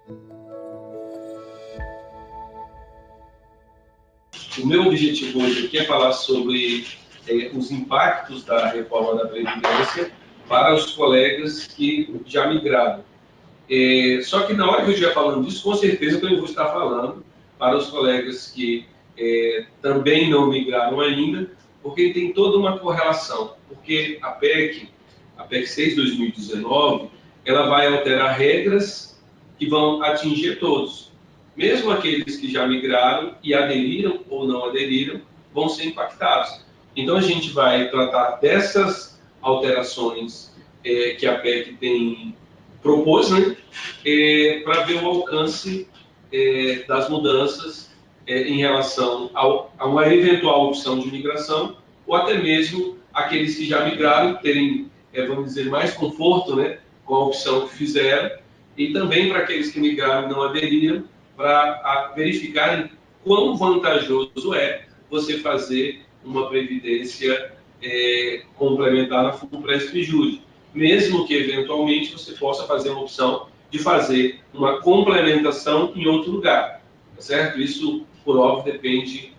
O meu objetivo hoje aqui é falar sobre os impactos da reforma da Previdência para os colegas que já migraram. Só que na hora que eu estiver falando disso, com certeza eu vou estar falando para os colegas que também não migraram ainda, porque tem toda uma correlação. Porque a PEC 6/2019, ela vai alterar regras que vão atingir todos. Mesmo aqueles que já migraram e aderiram ou não aderiram, vão ser impactados. Então, a gente vai tratar dessas alterações que a PEC propôs, né, para ver o alcance das mudanças em relação a uma eventual opção de migração, ou até mesmo aqueles que já migraram terem, vamos dizer, mais conforto, né, com a opção que fizeram, e também para aqueles que migraram e não aderiram, para verificarem quão vantajoso é você fazer uma previdência complementar na FUNPRESP e JURE, mesmo que eventualmente você possa fazer uma opção de fazer uma complementação em outro lugar, tá certo? Isso, por óbvio, depende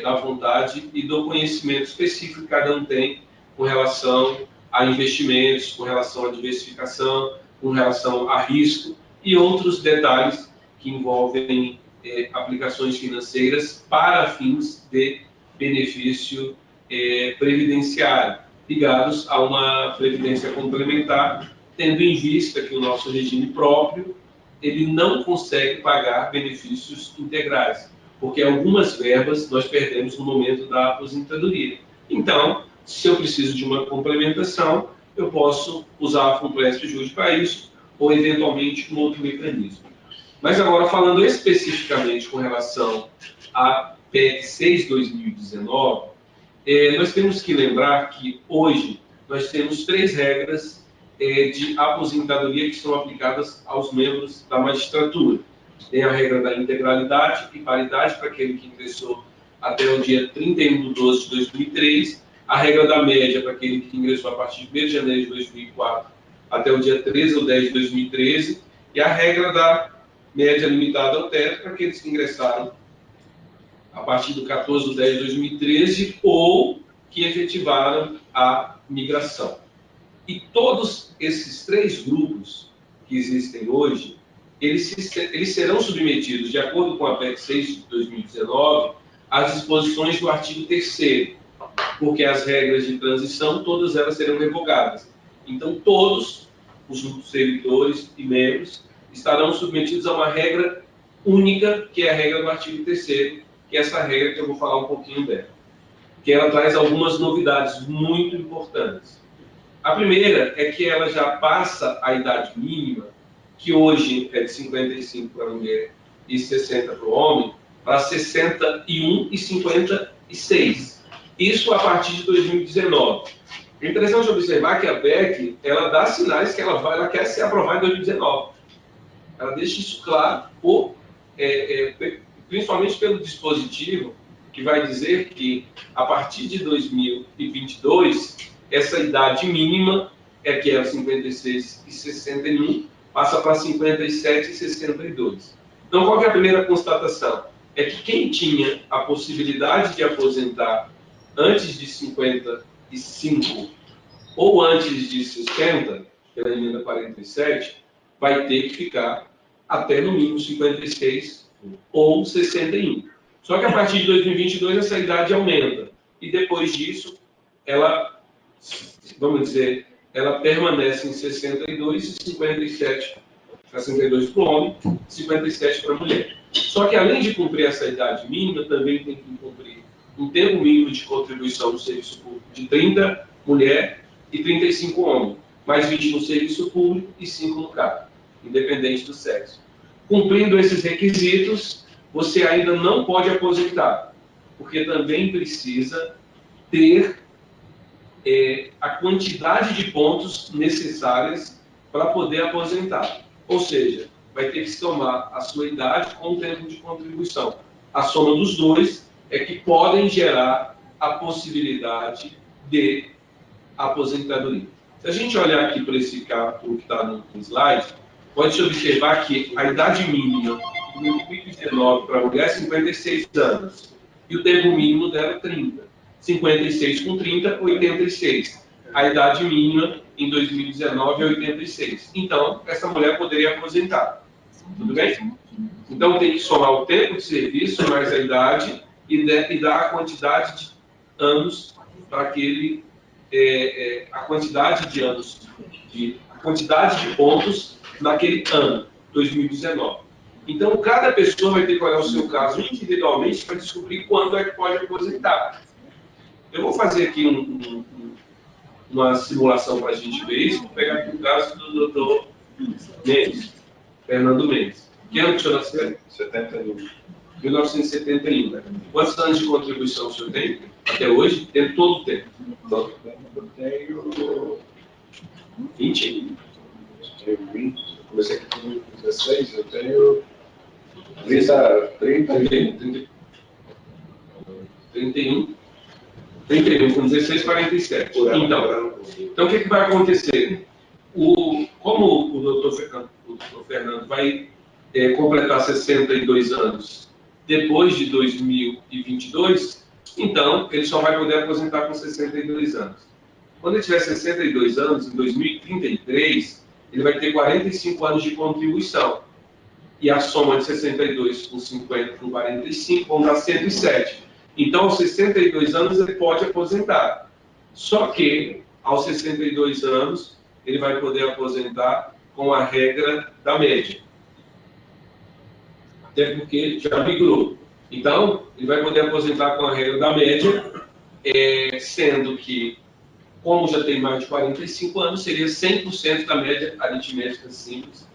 da vontade e do conhecimento específico que cada um tem com relação a investimentos, com relação à diversificação, com relação a risco e outros detalhes que envolvem aplicações financeiras para fins de benefício previdenciário, ligados a uma previdência complementar, tendo em vista que o nosso regime próprio ele não consegue pagar benefícios integrais, porque algumas verbas nós perdemos no momento da aposentadoria. Então, se eu preciso de uma complementação, eu posso usar a FUNPRESP e JURE para isso, ou eventualmente um outro mecanismo. Mas agora, falando especificamente com relação à PEC 6/2019, nós temos que lembrar que hoje nós temos 3 regras de aposentadoria que são aplicadas aos membros da magistratura. Tem a regra da integralidade e paridade para aquele que ingressou até o dia 31/12/2003, a regra da média para aquele que ingressou a partir de 1º de janeiro de 2004 até o dia 13/10/2013, e a regra da média limitada ao teto para aqueles que ingressaram a partir do 14/10/2013 ou que efetivaram a migração. E todos esses 3 grupos que existem hoje, eles serão submetidos, de acordo com a PEC 6/2019, às disposições do artigo 3º, porque as regras de transição, todas elas serão revogadas. Então, todos os servidores e membros estarão submetidos a uma regra única, que é a regra do artigo 3º, que é essa regra que eu vou falar um pouquinho dela, que ela traz algumas novidades muito importantes. A primeira é que ela já passa a idade mínima, que hoje é de 55 para a mulher e 60 para o homem, para 61 e 56. Isso a partir de 2019. É interessante observar que a PEC, ela dá sinais que ela quer ser aprovada em 2019. Ela deixa isso claro, principalmente pelo dispositivo, que vai dizer que, a partir de 2022, essa idade mínima, que é 56 e 61, passa para 57 e 62. Então, qual que é a primeira constatação? É que quem tinha a possibilidade de aposentar antes de 55 ou antes de 60, pela emenda 47, vai ter que ficar até no mínimo 56 ou 61. Só que a partir de 2022 essa idade aumenta. E depois disso, ela, vamos dizer, ela permanece em 62 e 57, 62 para o homem, 57 para a mulher. Só que além de cumprir essa idade mínima, também tem que cumprir um tempo mínimo de contribuição no serviço público de 30 mulher e 35 homem, mais 20 no serviço público e 5 no CAP, independente do sexo. Cumprindo esses requisitos, você ainda não pode aposentar, porque também precisa ter a quantidade de pontos necessárias para poder aposentar. Ou seja, vai ter que somar a sua idade com o tempo de contribuição. A soma dos dois é que podem gerar a possibilidade de aposentadoria. Se a gente olhar aqui para esse cálculo que está no slide, pode-se observar que a idade mínima em 2019 para a mulher é 56 anos, e o tempo mínimo dela é 30. 56 com 30, 86. A idade mínima em 2019 é 86. Então, essa mulher poderia aposentar. Tudo bem? Então, tem que somar o tempo de serviço mais a idade e dar a quantidade de anos para aquele... a quantidade de anos, a quantidade de pontos naquele ano, 2019. Então, cada pessoa vai ter que olhar o seu caso individualmente para descobrir quando é que pode aposentar. Eu vou fazer aqui uma simulação para a gente ver isso. Vou pegar aqui o caso do doutor Mendes, Fernando Mendes. Que ano que o senhor nasceu? 71. 1971. Né? Quantos anos de contribuição o senhor tem até hoje? Tem todo o tempo. Eu tenho 20? Eu tenho 20. Comecei aqui com 16, eu tenho 31. 31 com 16, 47. Então o que vai acontecer? Como o doutor Fernando vai completar 62 anos depois de 2022, então ele só vai poder aposentar com 62 anos. Quando ele tiver 62 anos, em 2033, ele vai ter 45 anos de contribuição. E a soma de 62 com 50 com 45 vão dar 107. Então, aos 62 anos, ele pode aposentar. Só que, aos 62 anos, ele vai poder aposentar com a regra da média. Até porque já migrou. Então, ele vai poder aposentar com a regra da média, sendo que, como já tem mais de 45 anos, seria 100% da média aritmética simples,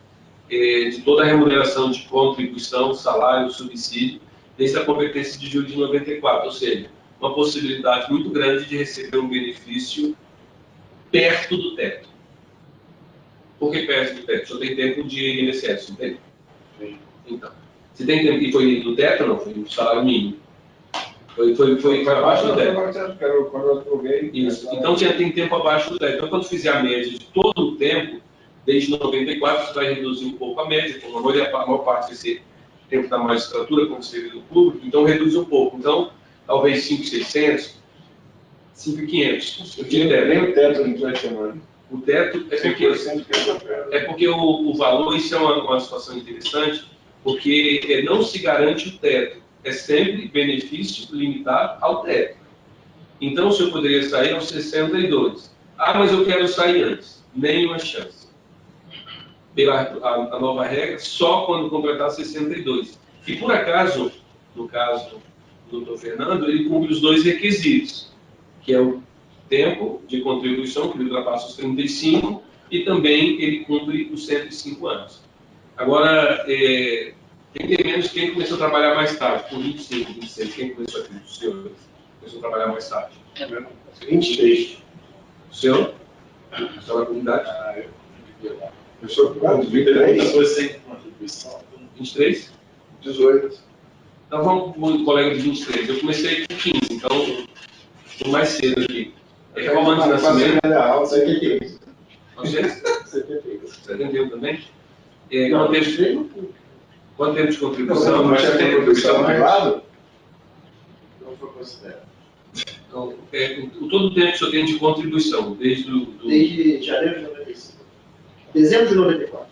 de toda a remuneração de contribuição, salário, subsídio, desde a competência de julho de 94, ou seja, uma possibilidade muito grande de receber um benefício perto do teto. Por que perto do teto? Só tem tempo de INSS, não tem? Sim. Então, se tem tempo, e foi do teto ou não? Foi do salário mínimo? Foi abaixo do teto? Quando eu aluguei... Isso. Então, tem tempo abaixo do teto. Então, quando fizer a média de todo o tempo, desde 94, você vai reduzir um pouco a média, como a maior parte vai ser tempo da magistratura, como servidor público, então reduz um pouco. Então, talvez 5.600, 5.500. Eu tinha ideia. Nem o teto não vai chamando. O teto é porque o valor, isso é uma situação interessante, porque não se garante o teto. É sempre benefício limitado ao teto. Então, o senhor poderia sair aos 62. Ah, mas eu quero sair antes. Nenhuma chance. A nova regra, só quando completar 62. E por acaso, no caso do doutor Fernando, ele cumpre os dois requisitos, que é o tempo de contribuição, que ele ultrapassa os 35, e também ele cumpre os 105 anos. Agora, quem começou a trabalhar mais tarde, com 25, 26, quem começou aqui? O senhor começou a trabalhar mais tarde? 26. O senhor? O senhor da comunidade? Eu sou quanto? 23? Foi sem contribuição. 23? 18. Então vamos com o colega de 23. Eu comecei com 15, então estou mais cedo aqui. Qual ano de nascimento? 71. Você? 71. 71 também? Quanto tempo de contribuição? Não tinha contribuição privada? Não foi considerado. Então, todo o tempo que o senhor tem de contribuição, Desde janeiro de 95. Dezembro de 94.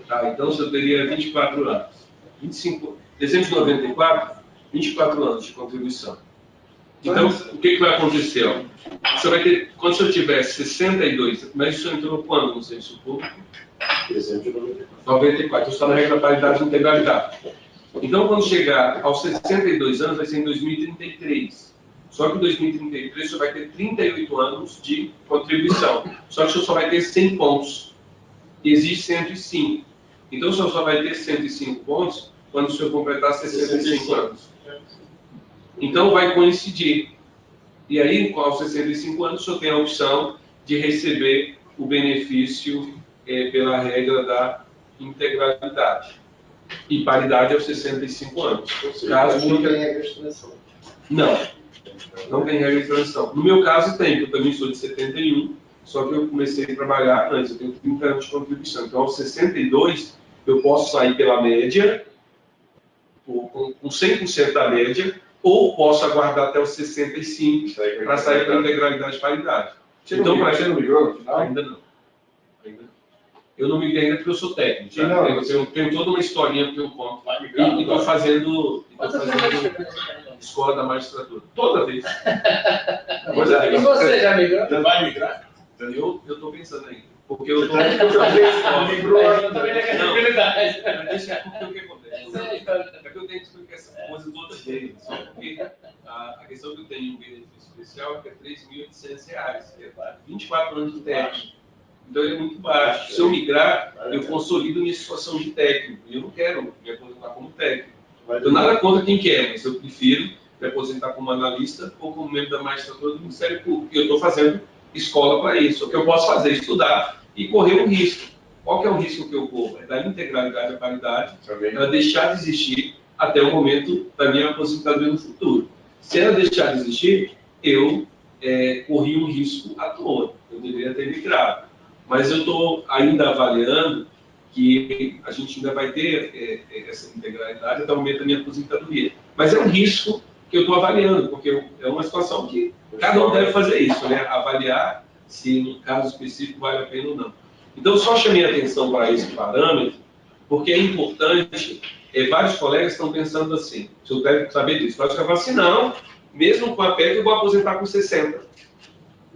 Tá, então o senhor teria 24 anos. 25, dezembro de 94, 24 anos de contribuição. Então, o que vai acontecer? Ó? O senhor vai ter, quando o senhor tiver 62, mas o senhor entrou quando no serviço público? Dezembro de 94. 94, então está na regra da paridade de integralidade. Então, quando chegar aos 62 anos, vai ser em 2033. Só que em 2033 o senhor vai ter 38 anos de contribuição. Só que o senhor só vai ter 100 pontos. E existe 105. Então, o senhor só vai ter 105 pontos quando o senhor completar 65 anos. Então, vai coincidir. E aí, aos 65 anos, o senhor tem a opção de receber o benefício pela regra da integralidade. E paridade aos 65 anos. Caso não tenha regra de transição. Não tem regra de transição. No meu caso, tem, porque eu também sou de 71, só que eu comecei a trabalhar antes, eu tenho 30 anos de contribuição. Então, aos 62, eu posso sair pela média, com 100% da média, ou posso aguardar até os 65 para sair pela integralidade e paridade. Então, você não migrou no final? Ainda não. Eu não migrei ainda porque eu sou técnico. Sim, não, eu tenho toda uma historinha que eu conto. Vai migrar, E estou fazendo escola da magistratura. Toda vez. E você já migrou? Já vai migrar? Eu estou pensando ainda. Porque eu estou... Migrou, Eu também tenho credibilidade. Mas deixa porque o que acontece? É que eu tenho que explicar essa coisa toda vez. Só porque a questão que eu tenho em um benefício especial é que é R$ 3.800, que é 24 anos de técnico. Então ele é muito baixo. Se eu migrar, eu consolido minha situação de técnico. E eu não quero me aposentar como técnico. Eu nada contra quem quer, mas eu prefiro me aposentar como analista ou como membro da magistratura do Ministério Público. E eu estou fazendo escola para isso. O que eu posso fazer é estudar e correr um risco. Qual que é o risco que eu corro? É da integralidade à paridade, ela deixar de existir até o momento da minha aposentadoria no futuro. Se ela deixar de existir, eu corri um risco à toa. Eu deveria ter migrado. Mas eu estou ainda avaliando que a gente ainda vai ter essa integralidade até o momento da minha aposentadoria. Mas é um risco que eu estou avaliando, porque é uma situação que cada um deve fazer isso, né? Avaliar se, no caso específico, vale a pena ou não. Então, só chamei a atenção para esse parâmetro, porque é importante, vários colegas estão pensando assim, se eu quero saber disso, vários falam assim, não, mesmo com a PEC eu vou aposentar com 60.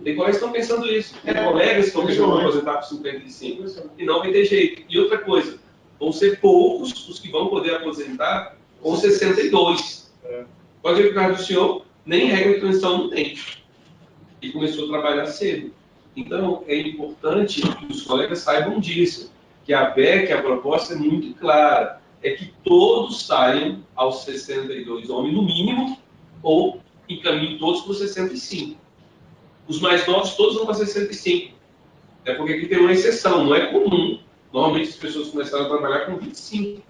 Tem colegas que estão pensando isso. Tem colegas que estão pensando em aposentar com 55 e não vai ter jeito. E outra coisa, vão ser poucos os que vão poder aposentar com 62. Pode ver que o caso do senhor, nem regra de transição não tem. E começou a trabalhar cedo. Então, é importante que os colegas saibam disso. Que a PEC, a proposta é muito clara. É que todos saiam aos 62, homem no mínimo, ou encaminhem todos para os 65. Os mais novos todos vão para 65. Porque aqui tem uma exceção, não é comum. Normalmente as pessoas começaram a trabalhar com 25,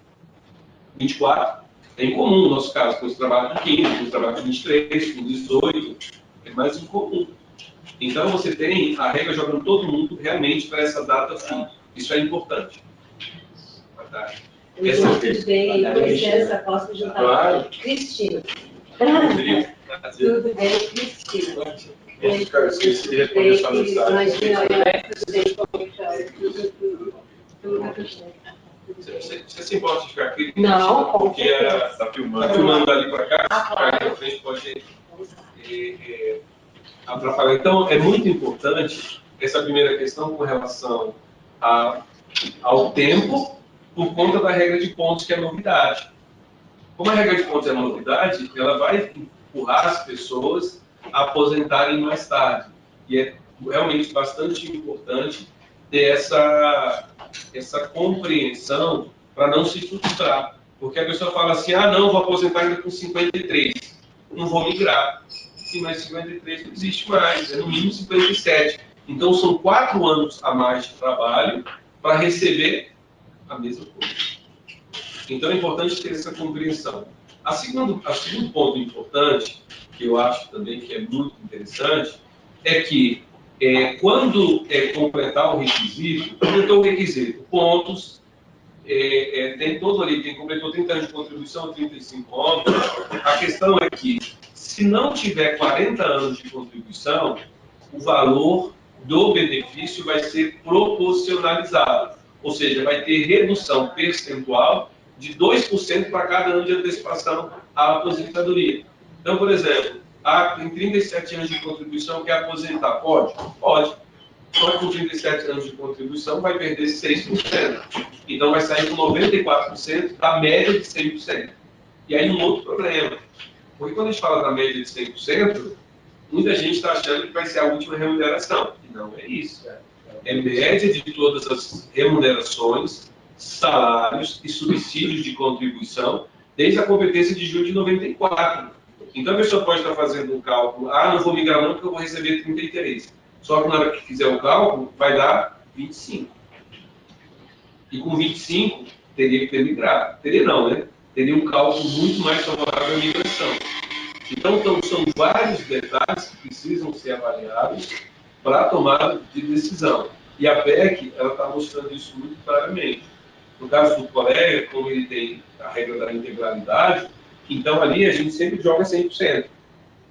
24. É incomum no nosso caso, com os trabalhos com 15, com os trabalhos com 23, com 18. É mais incomum. Então você tem a regra jogando todo mundo realmente para essa data fim. Isso é importante. Tudo bem, com licença, posso juntar? Claro. Cristina. Tudo bem, Cristina. Eu esqueci de responder sua mensagem. Você se importa de ficar aqui? Não, porque Está filmando. Está filmando ali para cá, claro. para a frente pode atrapalhar. Então, é muito importante essa primeira questão com relação ao tempo, por conta da regra de pontos, que é novidade. Como a regra de pontos é novidade, ela vai empurrar as pessoas a aposentarem mais tarde. E é realmente bastante importante ter essa compreensão para não se frustrar. Porque a pessoa fala assim, não, vou aposentar ainda com 53, não vou migrar. Sim, mas 53 não existe mais, é no mínimo 57. Então, são 4 anos a mais de trabalho para receber a mesma coisa. Então, é importante ter essa compreensão. O segundo ponto importante, que eu acho também que é muito interessante, é que quando completar o requisito, completou o requisito, pontos, tem todo ali, quem completou 30 anos de contribuição, 35 anos, a questão é que, se não tiver 40 anos de contribuição, o valor do benefício vai ser proporcionalizado, ou seja, vai ter redução percentual de 2% para cada ano de antecipação à aposentadoria. Então, por exemplo, tem 37 anos de contribuição, quer aposentar? Pode? Pode. Só que com 37 anos de contribuição vai perder 6%. Então, vai sair com 94% da média de 100%. E aí, um outro problema. Porque quando a gente fala da média de 100%, muita gente está achando que vai ser a última remuneração. E não é isso. É média de todas as remunerações, salários e subsídios de contribuição, desde a competência de julho de 94. Então, a pessoa pode estar fazendo um cálculo, não vou migrar não, porque eu vou receber 33. Só que na hora que fizer o cálculo, vai dar 25. E com 25, teria que ter migrado. Teria não, né? Teria um cálculo muito mais favorável à migração. Então, são vários detalhes que precisam ser avaliados para a tomada de decisão. E a PEC, ela está mostrando isso muito claramente. No caso do colega, como ele tem a regra da integralidade, então ali a gente sempre joga 100%.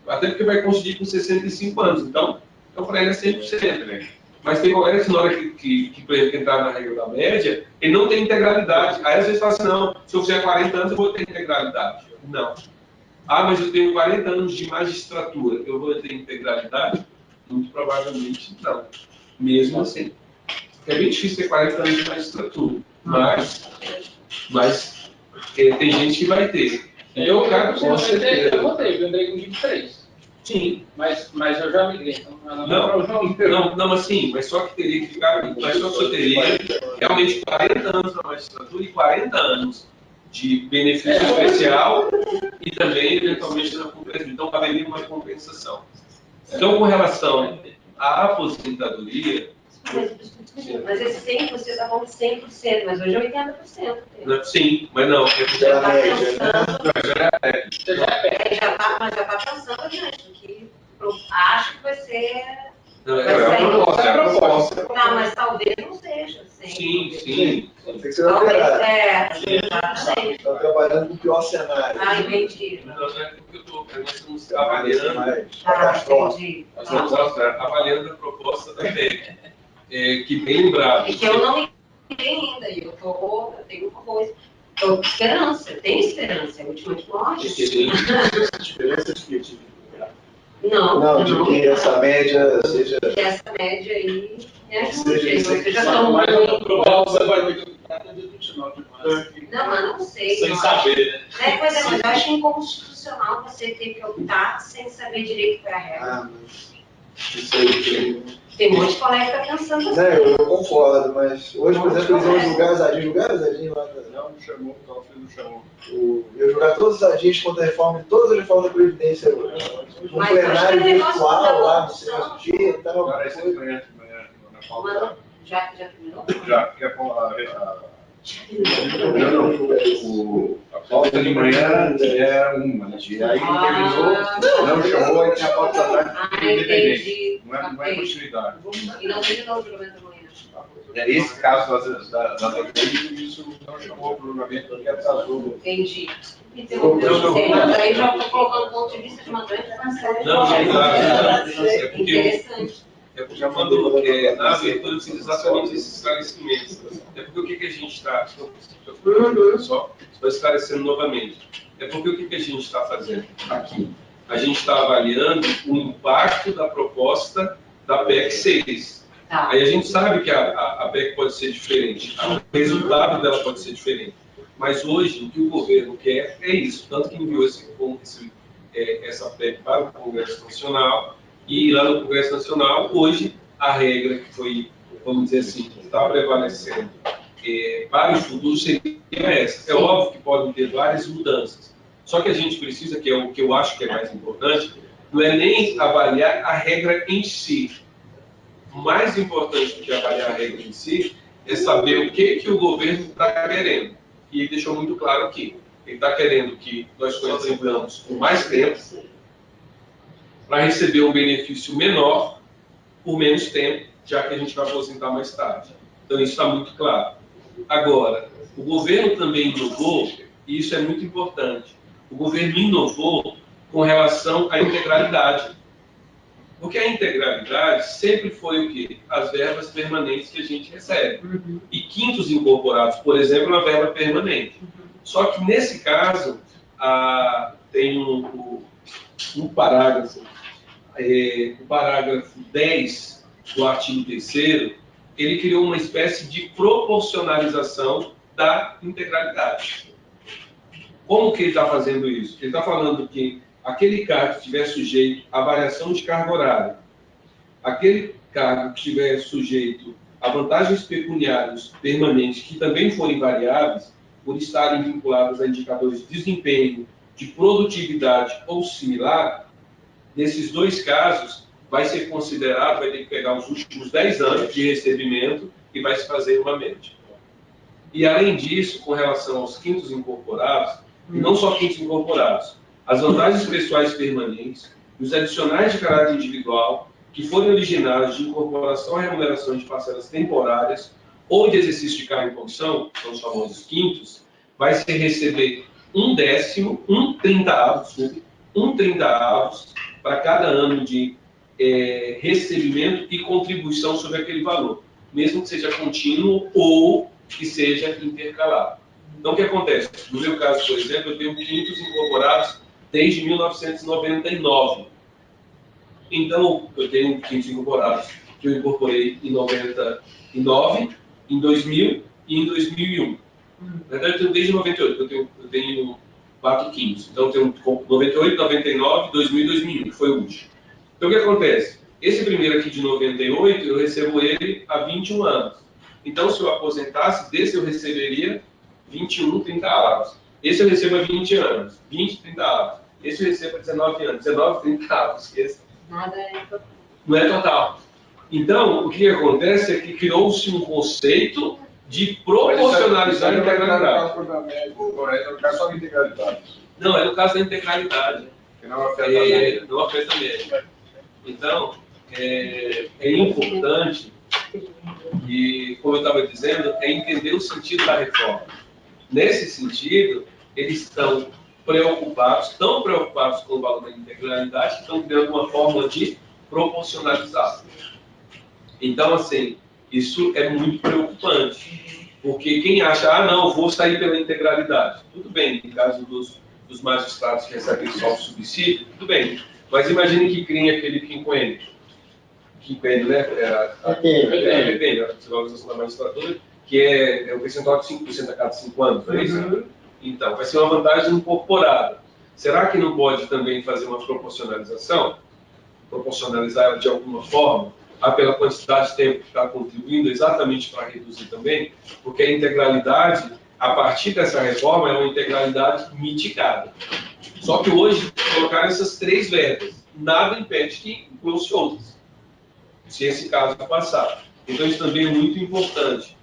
Até porque vai conseguir com 65 anos. Então para ele é 100%. Né? Mas tem colegas que na hora que entrar na regra da média, ele não tem integralidade. Aí às vezes fala assim, não, se eu fizer 40 anos eu vou ter integralidade. Não. Ah, mas eu tenho 40 anos de magistratura, eu vou ter integralidade? Muito provavelmente não. Mesmo assim. É bem difícil ter 40 anos de magistratura, mas tem gente que vai ter. Eu, cara, com certeza. Eu votei, eu entrei com 23. Sim. Mas eu já migrei. Então, não, assim, mas só que teria que ficar, mas só que eu teria realmente 40 anos na magistratura e 40 anos de benefício especial e também, eventualmente, na compensação. Então, haveria uma compensação. Então, com relação à aposentadoria... Mas esse 100%, você está falando 100%, mas hoje é 80%. Sim, mas não. Já está pensando, mas já está pensando adiante, que acho que vai ser... Não, é a proposta. Não, mas talvez não seja. Sim. Tem que ser alterado. Exatamente. Está trabalhando com o pior cenário. Ah, entendi. Não é porque nós estamos avaliando Entendi. avaliando a proposta da PEC. Que bem lembrado. É que eu não entendi ainda, eu tenho uma coisa. Estou com esperança, eu tenho esperança, é a última que morre. Diferenças que tive. Não, de que essa média seja. Que essa média aí me ajude. Seja Eu já estou muito. Não, mas não sei. Sem saber, né? Pois é, mas eu acho inconstitucional você ter que optar sem saber direito qual é a regra. Ah, mas. Isso aí. Tem um monte de colega que está pensando assim. Não, eu concordo, mas hoje, por exemplo, eles vão julgar as adinhos lá. Não chamou, o filho não chamou. Eu jogar todos os adinhos contra a reforma, todas as reformas da Previdência hoje. Um Mas plenário hoje tem negócio virtual da lá, no corrupção. seu dia e tal. Agora, esse de manhã, na Mas pauta. não, já terminou? Já, porque a pauta de manhã é uma, né? E aí terminou, não chamou, aí tem a pauta da tarde independente. Entendi. Não é continuidade. E não terminou o julgamento da manhã. Esse caso das atitudes, isso não chamou para o julgamento porque atrasou. Entendi. Mas aí já estou colocando o ponto de vista de uma grande parcela. Não, claro. Interessante. É porque já mandou, na abertura eu fiz exatamente esses esclarecimentos. É porque o que a gente está... Só esclarecendo novamente. É porque o que a gente está fazendo aqui? A gente está avaliando o impacto da proposta da PEC 6. Tá. Aí a gente sabe que a PEC pode ser diferente, o resultado dela pode ser diferente. Mas hoje, o que o governo quer é isso. Tanto que enviou essa PEC para o Congresso Nacional. E lá no Congresso Nacional, hoje, a regra que foi, vamos dizer assim, que está prevalecendo para o futuro seria essa. É óbvio que podem ter várias mudanças. Só que a gente precisa, que é o que eu acho que é mais importante, não é nem avaliar a regra em si. O mais importante do que avaliar a regra em si é saber o que o governo está querendo. E ele deixou muito claro aqui. Ele está querendo que nós contribuamos por mais tempo, para receber um benefício menor por menos tempo, já que a gente vai aposentar mais tarde. Então, isso está muito claro. Agora, o governo também inovou, e isso é muito importante, o governo inovou com relação à integralidade. Porque a integralidade sempre foi o quê? As verbas permanentes que a gente recebe. E quintos incorporados, por exemplo, é uma verba permanente. Só que, nesse caso, tem um parágrafo, o parágrafo 10 do artigo 3º, ele criou uma espécie de proporcionalização da integralidade. Como que ele está fazendo isso? Ele está falando que aquele cargo que estiver sujeito à variação de carga horária, aquele cargo que estiver sujeito a vantagens pecuniárias permanentes que também forem variáveis, por estarem vinculadas a indicadores de desempenho, de produtividade ou similar, nesses dois casos, vai ser considerado, vai ter que pegar os últimos 10 anos de recebimento e vai se fazer uma média. E, além disso, com relação aos quintos incorporados, e não só quintos incorporados, as vantagens pessoais permanentes, os adicionais de caráter individual que forem originários de incorporação à remuneração de parcelas temporárias ou de exercício de cargo em comissão, são os famosos quintos, vai se receber 1/10, 1/30 para cada ano de recebimento e contribuição sobre aquele valor, mesmo que seja contínuo ou que seja intercalado. Então, o que acontece? No meu caso, por exemplo, eu tenho quintos incorporados desde 1999. Então, eu tenho quintos incorporados que eu incorporei em 99, em 2000 e em 2001. Na verdade, eu tenho desde 98, eu tenho 4 quintos. Então, eu tenho 98, 99, 2000 e 2001, que foi o último. Então, o que acontece? Esse primeiro aqui de 98, eu recebo ele há 21 anos. Então, se eu aposentasse, desse eu receberia 21, 30 avos. Esse eu recebo há 20 anos, 20, 30 avos. Esse eu recebo há 19 anos, 19, 30 avos. Esse Nada é total. não é total. Então, o que acontece é que criou-se um conceito de proporcionalizar a integralidade. No caso só da integralidade. Não, é no caso da integralidade. Que não afeta a média. Não afeta a média. Então, é importante, e como eu estava dizendo, é entender o sentido da reforma. Nesse sentido, eles estão preocupados, tão preocupados com o valor da integralidade, que estão criando uma fórmula de proporcionalizar. Então, assim, isso é muito preocupante, porque quem acha, não, vou sair pela integralidade, tudo bem, no caso dos magistrados que recebem só o subsídio, tudo bem, mas imagine que criem aquele quinquênio, né, a valorização da magistratura, que é o percentual de 5% a cada 5 anos, não é isso? Então, vai ser uma vantagem incorporada. Será que não pode também fazer uma proporcionalização? Proporcionalizar ela de alguma forma? Pela quantidade de tempo que está contribuindo, exatamente para reduzir também? Porque a integralidade, a partir dessa reforma, é uma integralidade mitigada. Só que hoje, colocaram essas 3 verbas. Nada impede que incluam-se outras, se esse caso passar. Então, isso também é muito importante.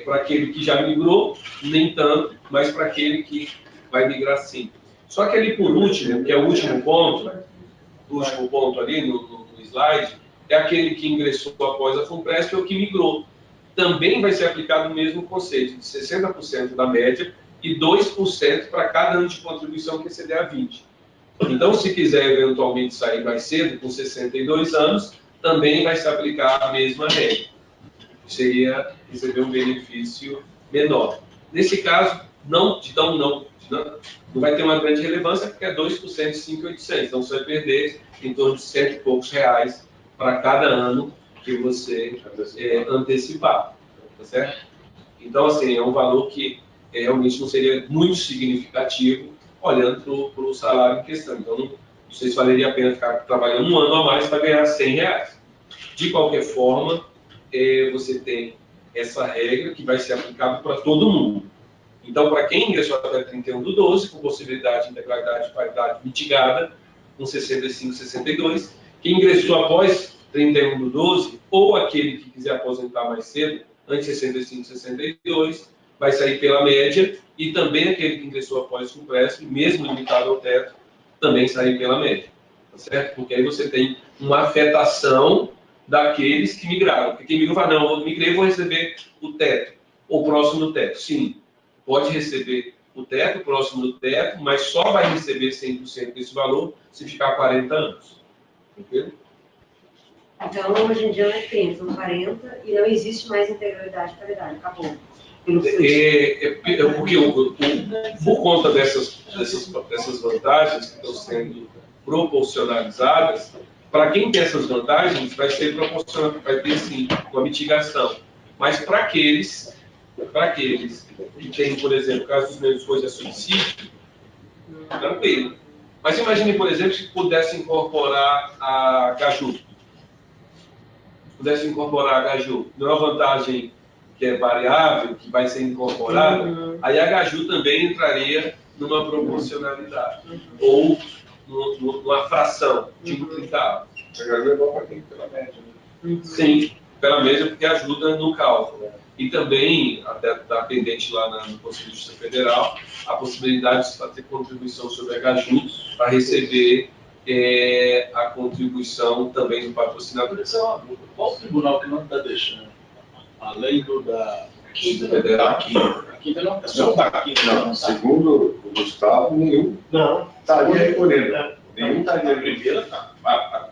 Para aquele que já migrou, nem tanto, mas para aquele que vai migrar sim. Só que ali por último, que é o último ponto ali no slide, é aquele que ingressou após a FUNPRESP ou que migrou. Também vai ser aplicado o mesmo conceito, de 60% da média e 2% para cada ano de contribuição que exceder a 20. Então, se quiser eventualmente sair mais cedo, com 62 anos, também vai se aplicar a mesma regra. Seria receber um benefício menor. Nesse caso, não vai ter uma grande relevância, porque é 2% de 5.800. Então, você vai perder em torno de 100 e poucos reais para cada ano que você antecipar. Tá certo? Então, assim, é um valor que realmente não seria muito significativo, olhando para o salário em questão. Então, não sei se valeria a pena ficar trabalhando um ano a mais para ganhar 100 reais. De qualquer forma, você tem essa regra que vai ser aplicada para todo mundo. Então, para quem ingressou até 31/12, com possibilidade de integralidade e paridade mitigada, com 65, 62, quem ingressou após 31/12, ou aquele que quiser aposentar mais cedo, antes de 65, 62, vai sair pela média, e também aquele que ingressou após o FUNPRESP, mesmo limitado ao teto, também sair pela média. Tá certo? Porque aí você tem uma afetação daqueles que migraram. Porque quem migrou fala, não, eu migrei, vou receber o teto, ou próximo do teto. Sim, pode receber o teto, próximo do teto, mas só vai receber 100% desse valor se ficar 40 anos. Entendeu? Então, hoje em dia não é 30, são 40 e não existe mais integralidade e paridade. Acabou. Porque por conta dessas vantagens que estão sendo proporcionalizadas, para quem tem essas vantagens, vai ter sim uma mitigação. Mas para aqueles que têm, por exemplo, caso dos meus coisas subsídio, tranquilo. Mas imagine, por exemplo, se pudesse incorporar a Gaju. Não é uma vantagem que é variável, que vai ser incorporada, aí a Gaju também entraria numa proporcionalidade. Ou numa fração de 30 avos. A Gaju é bom para quem pela média, né? Sim, pela média, porque ajuda no cálculo. E também, até está pendente lá no Conselho de Justiça Federal, a possibilidade de fazer contribuição sobre a Gaju para receber a contribuição também do patrocinador. Isso é uma dúvida. Qual o tribunal que não está deixando? Além do da Quinta Federal. A quinta não, é só o da quinta. Não, segundo o Gustavo, nenhum Não. estaria recolhendo. É. Nenhum estaria A recolhendo. primeira tá.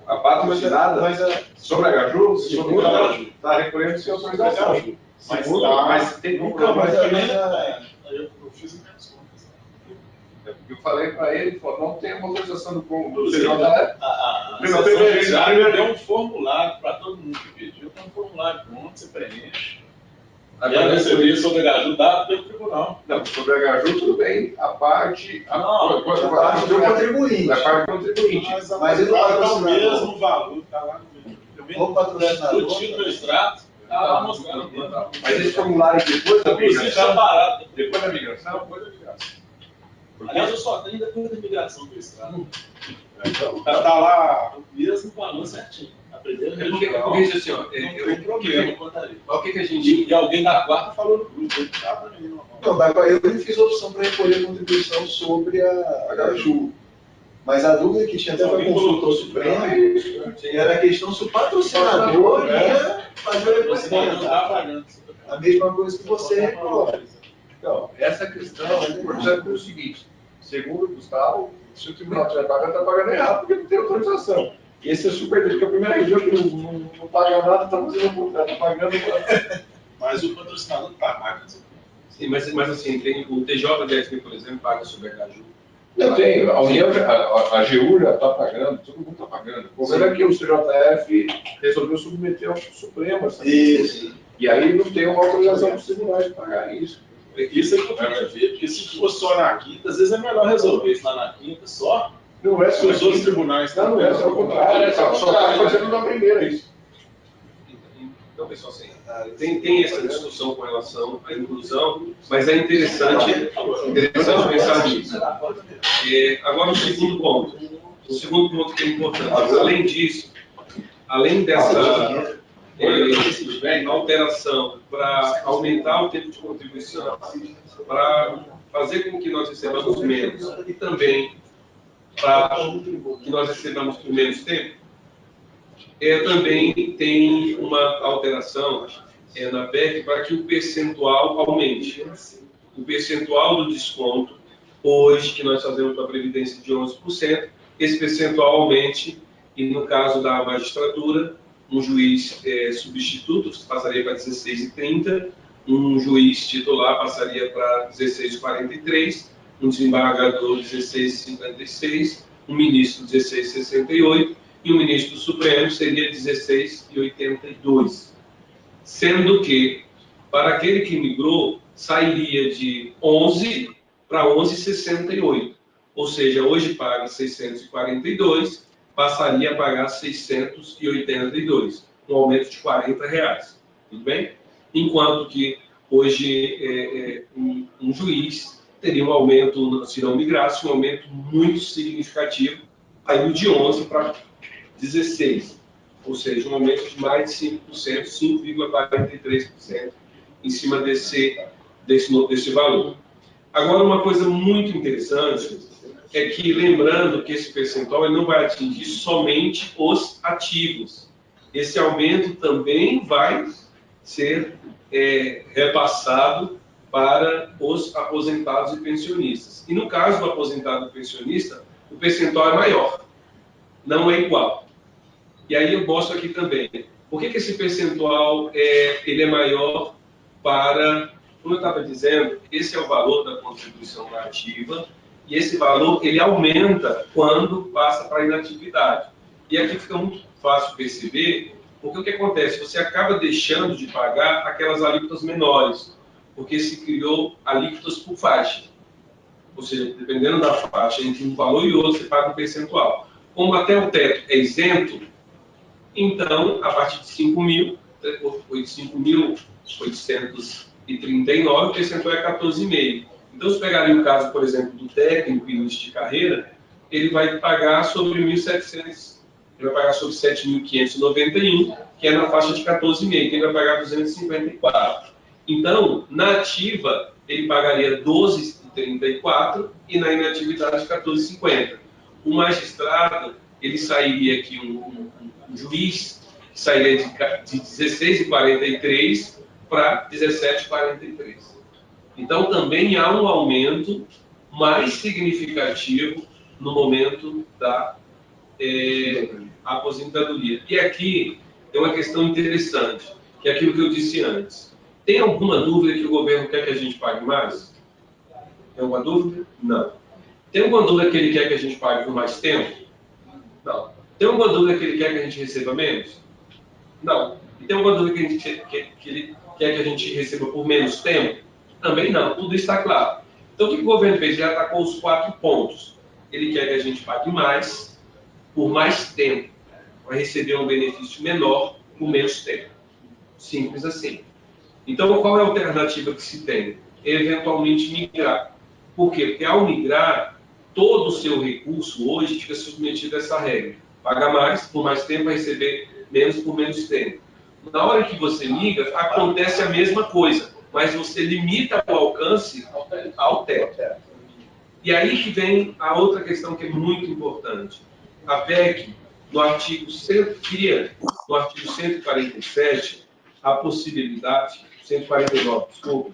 A patrocinada Mas sobre a Gaju, segundo Gaju. está recolhendo sem autorização. Mas Segundo, tá. mas tem um Nunca mais problema. Eu fiz minhas contas. Eu falei para ele, ele falou, não tem uma autorização do Inclusive, CJF. a Primeiro, sessão primeiro, judiciária primeiro. deu um formulário para todo mundo que pediu. Tem um formulário pronto, você preenche. E Agora, aí receber sobre a ajudado pelo tribunal. Não, sobre a Gaju, tudo bem. A parte. Não, a parte do contribuinte. A parte contribuinte. Mas ele não é o patrocinador. mesmo valor, está lá no mesmo. O patrocinador. O título do extrato está lá mostrando. Mas esse formulário depois da Inclusive, já migração. parado. Depois da migração. Depois da migração. Porque Aliás, eu só tenho depois da migração do extrato. então, Está lá o mesmo valor certinho. A primeira porque regional. veja assim, ó, Não tem problema quanto a isso. o que a gente E alguém da quarta falou no grupo, ele tá também, não. Não, dá pra eu nem fiz opção para recolher a contribuição sobre a Gaju. Mas a dúvida que tinha até para a consulta ao Supremo era a questão se o patrocinador ia fazer o Você não recolhimento. está pagando. A mesma coisa que você recolhe. então, essa questão é importante pelo seguinte: segundo o Gustavo, se o tribunal estiver pagando, está pagando errado porque não tem autorização. E esse é super difícil, porque a primeira região que não paga nada, está fazendo o está pagando. Mas o patrocinador está pagando. sim, mas assim, tem o TJDF, por exemplo, paga sobre a Gaju. Eu tenho, a União, a AGU já está pagando, todo mundo está pagando. O problema é que o CJF resolveu submeter ao Supremo essa Isso. E aí não tem uma autorização dos tribunais de pagar isso. Isso é que eu queria ver, porque se for só na quinta, às vezes é melhor resolver isso lá na quinta só. Não é Se só os outros tribunais não é só o contrário, só está fazendo na primeira isso. Então, pessoal, assim, tem essa discussão com relação à inclusão, mas é interessante pensar nisso. Agora, o segundo ponto. O segundo ponto que é importante. Além disso, além dessa alteração para aumentar o tempo de contribuição, para fazer com que nós recebamos menos e também para que nós recebamos por menos tempo, também tem uma alteração na PEC para que o percentual aumente. O percentual do desconto, hoje, que nós fazemos para a Previdência de 11%, esse percentual aumente e, no caso da magistratura, um juiz substituto passaria para 16,30, um juiz titular passaria para 16,43, um desembargador 16,56, um ministro 16,68 e o ministro do Supremo seria 16,82. Sendo que, para aquele que migrou, sairia de 11 para 11,68. Ou seja, hoje paga 642, passaria a pagar 682, um aumento de R$40. Tudo bem? Enquanto que hoje um juiz teria um aumento, se não migrasse, um aumento muito significativo, saiu de 11 para 16, ou seja, um aumento de mais de 5%, 5,43% em cima desse valor. Agora, uma coisa muito interessante é que, lembrando que esse percentual ele não vai atingir somente os ativos. Esse aumento também vai ser repassado para os aposentados e pensionistas. E no caso do aposentado e pensionista, o percentual é maior, não é igual. E aí eu mostro aqui também. Por que esse percentual ele é maior para, como eu estava dizendo, esse é o valor da contribuição da ativa, e esse valor ele aumenta quando passa para a inatividade. E aqui fica muito fácil perceber, porque o que acontece? Você acaba deixando de pagar aquelas alíquotas menores, porque se criou alíquotas por faixa. Ou seja, dependendo da faixa, entre um valor e outro, você paga um percentual. Como até o teto é isento, então, a partir de 5.839, o percentual é 14,5%. Então, se pegarem o caso, por exemplo, do técnico e início de carreira, ele vai pagar sobre 1.700, ele vai pagar sobre 7.591, que é na faixa de 14,5%, que ele vai pagar 254. Então, na ativa, ele pagaria 12,34 e na inatividade 14,50. O magistrado, ele sairia aqui um juiz que sairia de 16,43 para 17,43. Então, também há um aumento mais significativo no momento da aposentadoria. E aqui tem uma questão interessante, que é aquilo que eu disse antes. Tem alguma dúvida que o governo quer que a gente pague mais? Tem alguma dúvida? Não. Tem alguma dúvida que ele quer que a gente pague por mais tempo? Não. Tem alguma dúvida que ele quer que a gente receba menos? Não. E tem alguma dúvida que ele quer que a gente receba por menos tempo? Também não. Tudo está claro. Então, o que o governo fez? Ele atacou os 4 pontos. Ele quer que a gente pague mais, por mais tempo, para receber um benefício menor por menos tempo. Simples assim. Então, qual é a alternativa que se tem? Eventualmente migrar. Por quê? Porque ao migrar, todo o seu recurso hoje fica submetido a essa regra. Paga mais, por mais tempo, vai receber menos por menos tempo. Na hora que você migra, acontece a mesma coisa, mas você limita o alcance ao teto. E aí que vem a outra questão que é muito importante. A PEC, no artigo 147, a possibilidade, 149, desculpa,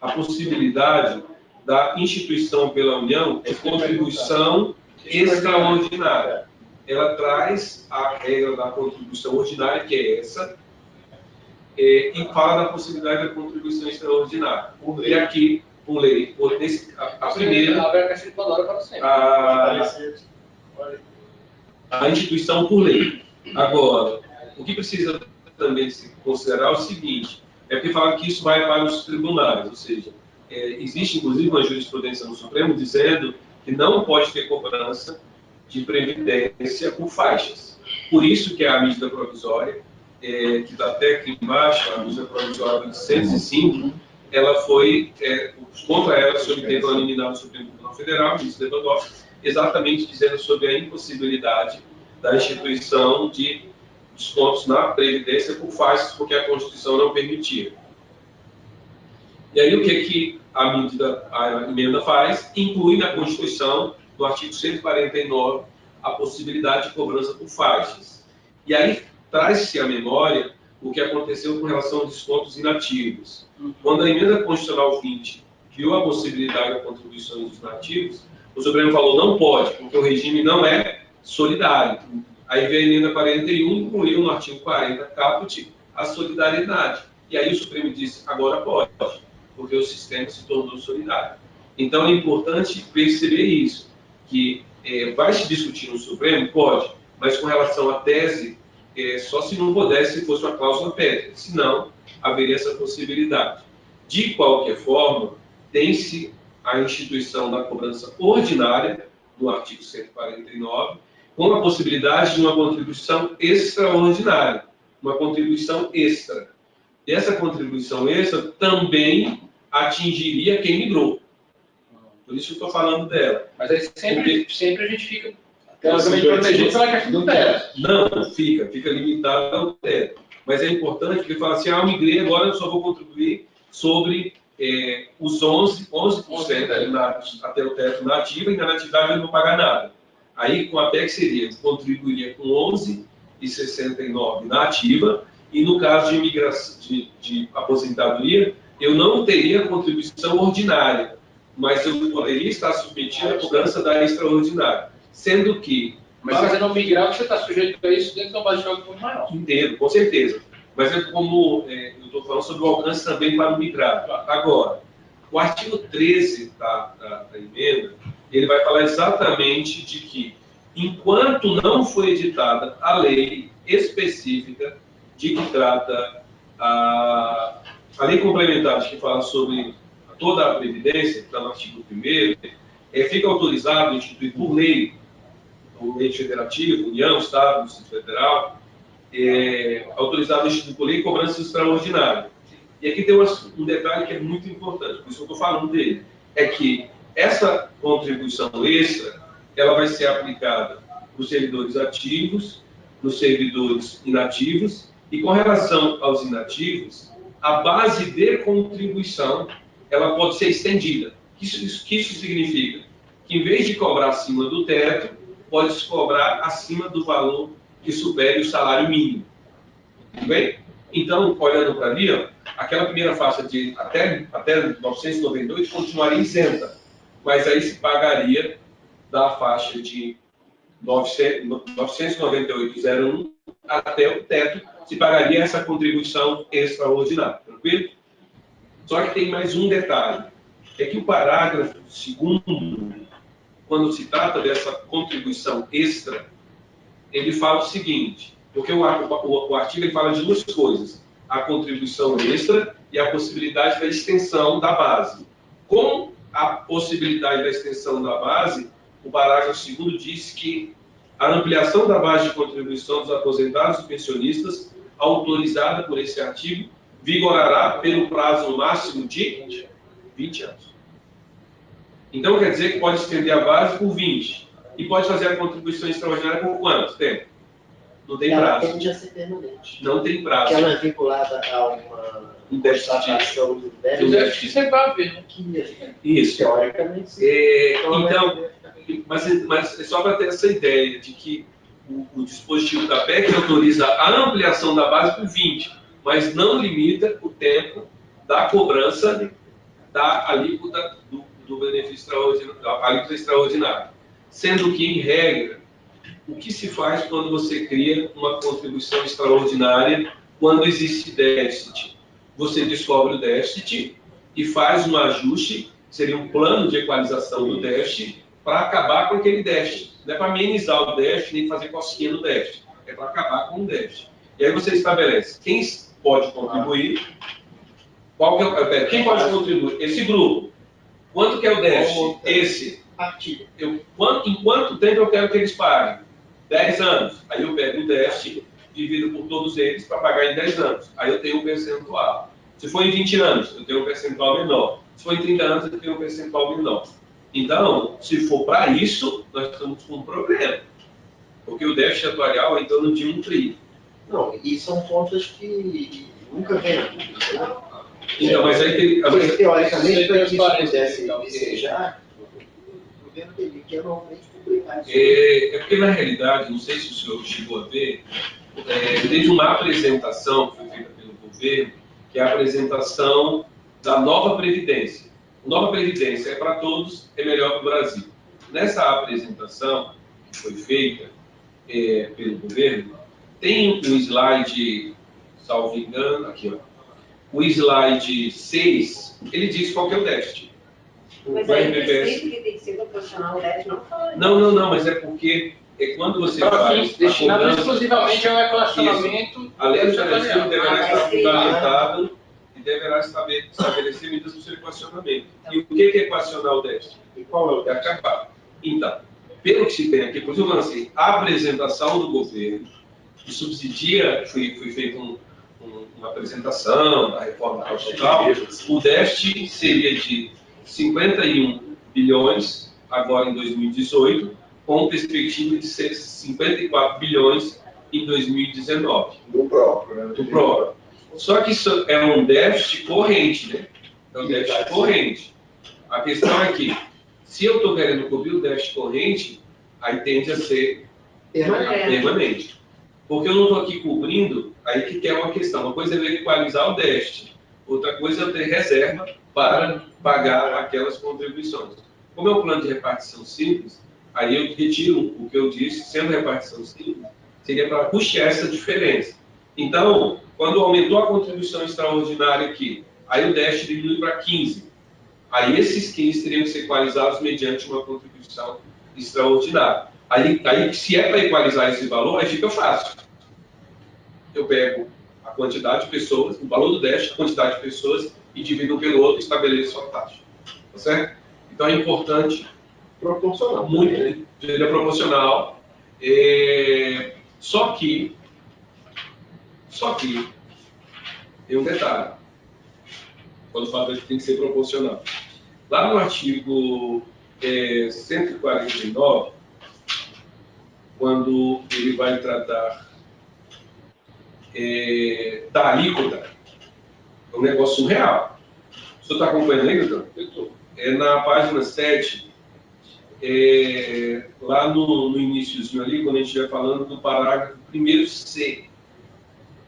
a possibilidade da instituição pela União de contribuição extraordinária. Ela traz a regra da contribuição ordinária, que é essa, e fala da possibilidade da contribuição extraordinária. E aqui, por lei, a primeira, a instituição por lei. Agora, o que precisa também se considerar é o seguinte, é porque fala que isso vai para os tribunais, ou seja, existe inclusive uma jurisprudência no Supremo dizendo que não pode ter cobrança de previdência por faixas. Por isso que a medida provisória, que está até aqui embaixo, a medida provisória 805, ela foi, contra ela, sob tema liminar do Supremo Tribunal Federal, ministro Lewandowski, exatamente dizendo sobre a impossibilidade da instituição de descontos na previdência por faixas, porque a Constituição não permitia. E aí o que a emenda faz? Inclui na Constituição, no artigo 149, a possibilidade de cobrança por faixas. E aí traz-se à memória o que aconteceu com relação aos descontos inativos. Quando a emenda constitucional 20 criou a possibilidade da contribuição dos inativos, o Supremo falou, não pode, porque o regime não é solidário. Aí veio a emenda 41 e incluiu no artigo 40, caput, a solidariedade. E aí o Supremo disse, agora pode, porque o sistema se tornou solidário. Então é importante perceber isso, que vai se discutir no Supremo? Pode, mas com relação à tese, só se não pudesse, se fosse uma cláusula pétrea, senão haveria essa possibilidade. De qualquer forma, tem-se a instituição da cobrança ordinária, no artigo 149, com a possibilidade de uma contribuição extraordinária, uma contribuição extra. E essa contribuição extra também atingiria quem migrou. Por isso eu estou falando dela. Mas aí sempre a gente fica teoricamente protegido pela questão do teto. Não, fica limitado ao teto. Mas é importante porque fala assim, eu migrei, agora eu só vou contribuir sobre os 11% até o teto na ativa, e na atividade eu não vou pagar nada. Aí com a PEC seria, contribuiria com 11,69 na ativa, e no caso de imigração, de aposentadoria, eu não teria contribuição ordinária, mas eu poderia estar submetido à cobrança da extraordinária. Sendo que... Mas se você não migrar, você está sujeito a isso dentro de uma base de cálculo muito maior. Entendo, com certeza. Mas é como eu estou falando sobre o alcance também para o migrado. Agora, o artigo 13 da emenda, ele vai falar exatamente de que, enquanto não foi editada a lei específica de que trata a lei complementar, que fala sobre toda a previdência, que está no artigo 1º, fica autorizado a instituir por lei, o ente federativo, União, Estado, Distrito Federal, autorizado a instituir por lei cobrança extraordinária. E aqui tem um detalhe que é muito importante, por isso eu estou falando dele, é que essa contribuição extra, ela vai ser aplicada nos servidores ativos, nos servidores inativos, e com relação aos inativos, a base de contribuição, ela pode ser estendida. O que isso significa? Que em vez de cobrar acima do teto, pode se cobrar acima do valor que supere o salário mínimo. Tudo bem? Então, olhando para ali, ó, aquela primeira faixa de até 998 continuaria isenta, mas aí se pagaria da faixa de 998,01 até o teto, se pagaria essa contribuição extraordinária, tranquilo? Só que tem mais um detalhe, é que o parágrafo 2º, quando se trata dessa contribuição extra, ele fala o seguinte, porque o artigo ele fala de duas coisas, a contribuição extra e a possibilidade da extensão da base. Com a possibilidade da extensão da base, o parágrafo 2º diz que a ampliação da base de contribuição dos aposentados e pensionistas, autorizada por esse artigo, vigorará pelo prazo máximo de 20 anos. Então, quer dizer que pode estender a base por 20 e pode fazer a contribuição extraordinária por quanto tempo? Não tem prazo. Ela tende a ser permanente. Não tem prazo. Porque ela é vinculada a uma constatação do déficit. O déficit sempre vai haver, né? Isso. Teoricamente, sim. Então, mas é só para ter essa ideia de que o dispositivo da PEC autoriza a ampliação da base por 20, mas não limita o tempo da cobrança da alíquota do benefício extraordinário. Sendo que, em regra, o que se faz quando você cria uma contribuição extraordinária quando existe déficit? Você descobre o déficit e faz um ajuste, seria um plano de equalização do déficit, para acabar com aquele déficit. Não é para amenizar o déficit, nem fazer cosquinha no déficit. É para acabar com o déficit. E aí você estabelece quem pode contribuir, quem pode contribuir? Esse grupo. Quanto que é o déficit? Esse. Em quanto tempo eu quero que eles paguem? 10 anos. Aí eu pego o déficit, divido por todos eles para pagar em 10 anos. Aí eu tenho um percentual. Se for em 20 anos, eu tenho um percentual menor. Se for em 30 anos, eu tenho um percentual menor. Então, se for para isso, nós estamos com um problema. Porque o déficit atuarial é em torno de 1 tri. Não, e são contas que nunca vêm a público. Então, mas aí tem... Porque, teoricamente, para que isso pudesse desejar, o governo teria que anualmente publicar isso. É porque, na realidade, não sei se o senhor chegou a ver, teve uma apresentação que foi feita pelo governo, que é a apresentação da nova Previdência. Nova Previdência é para todos, é melhor para o Brasil. Nessa apresentação que foi feita pelo governo, tem um slide, salvo engano, aqui, ó. O slide 6, ele diz qual que é o déficit. Mas aí precisa que tem que ser proporcional ao déficit, não fala. Não, mas é porque quando você faz... Destinado exclusivamente ao equacionamento... A lei do Janeiro deverá estar fundamentada e deverá estabelecer medidas do seu equacionamento. E o que é equacionar o déficit? E qual é o É acabar. Então, pelo que se tem aqui, por exemplo, assim, a apresentação do governo, que subsidia, foi feita uma apresentação da reforma total, o déficit seria de 51 bilhões, agora em 2018, com perspectiva de ser 54 bilhões em 2019. Do próprio, né? Do próprio. Só que isso é um déficit corrente, né? É um déficit corrente. A questão é que, se eu estou querendo cobrir o déficit corrente, aí tende a ser permanente. Porque eu não estou aqui cobrindo, aí que é uma questão. Uma coisa é eu equalizar o déficit, outra coisa é eu ter reserva para pagar aquelas contribuições. Como é um plano de repartição simples, aí eu retiro o que eu disse, sendo repartição simples, seria para custear essa diferença. Então, quando aumentou a contribuição extraordinária aqui, aí o déficit diminui para 15. Aí esses 15 teriam que ser equalizados mediante uma contribuição extraordinária. Aí se é para equalizar esse valor, aí fica fácil. Eu pego a quantidade de pessoas, o valor do déficit, a quantidade de pessoas, e divido pelo outro e estabeleço a taxa. Tá certo? Então é importante... proporcional. Muito, ele é proporcional. Só que, tem um detalhe. Quando fala que tem que ser proporcional. Lá no artigo 149, quando ele vai tratar da alíquota, é um negócio surreal. O senhor está acompanhando aí, doutor? É na página 7 lá no iniciozinho ali, quando a gente estiver falando do parágrafo 1º C.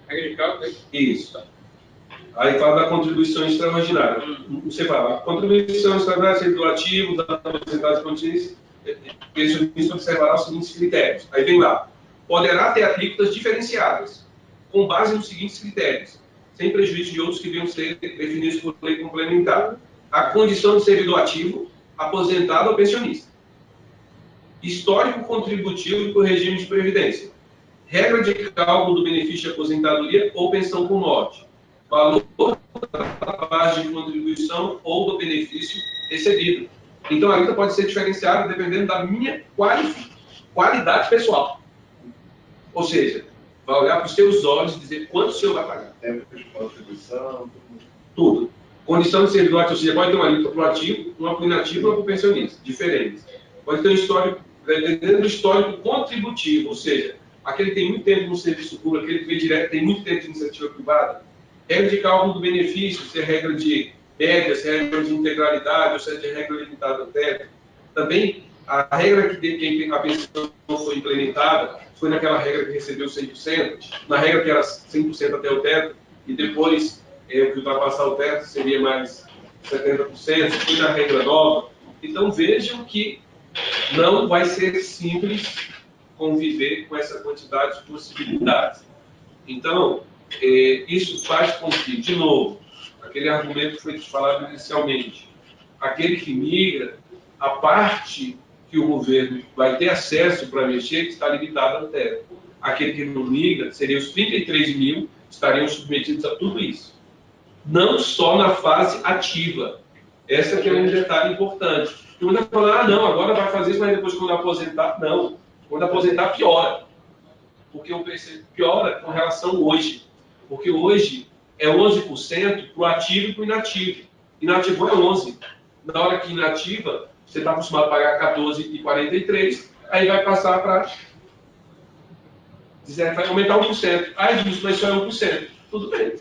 Regra de cálculo, né? Isso. Aí fala da contribuição extraordinária. Você fala, a contribuição extraordinária seria do ativo, da porcentagem contínua, pensionista observará os seguintes critérios. Aí vem lá. Poderá ter alíquotas diferenciadas, com base nos seguintes critérios, sem prejuízo de outros que venham ser definidos por lei complementar. A condição de servidor ativo, aposentado ou pensionista. Histórico contributivo por regime de previdência. Regra de cálculo do benefício de aposentadoria ou pensão por morte. Valor da base de contribuição ou do benefício recebido. Então, a alíquota pode ser diferenciada dependendo da minha qualidade pessoal. Ou seja, vai olhar para os seus olhos e dizer quanto o senhor vai pagar. Tempo de contribuição, Tudo. Condição de servidor ativo, ou seja, pode ter uma alíquota para o ativo, uma para o inativo e uma para o pensionista, diferentes. Pode ter um histórico, dependendo do histórico contributivo, ou seja, aquele que tem muito tempo no serviço público, aquele que vem direto, tem muito tempo de iniciativa privada. Regra de cálculo do benefício, se é regra de média, se é regra de integralidade, ou se é de regra limitada ao teto. Também, a regra que a pensão não foi implementada foi naquela regra que recebeu 100%, na regra que era 100% até o teto, e depois, o que ultrapassar o teto seria mais 70%, foi na regra nova. Então, vejam que não vai ser simples conviver com essa quantidade de possibilidades. Então, isso faz com que, de novo, aquele argumento que foi falado inicialmente, aquele que migra, a parte que o governo vai ter acesso para mexer está limitada ao teto. Aquele que não migra, seria os 33 mil, estariam submetidos a tudo isso. Não só na fase ativa. Essa que é um detalhe importante. Tu não vai falar, não, agora vai fazer isso, mas depois quando aposentar, não. Quando aposentar, piora. Porque eu percebo piora com relação hoje. Porque hoje é 11% para o ativo e para o inativo. Inativo é 11%. Na hora que inativa, você está acostumado a pagar 14,43%, aí vai passar para... vai aumentar 1%. Aí diz, mas só é 1%. Tudo bem.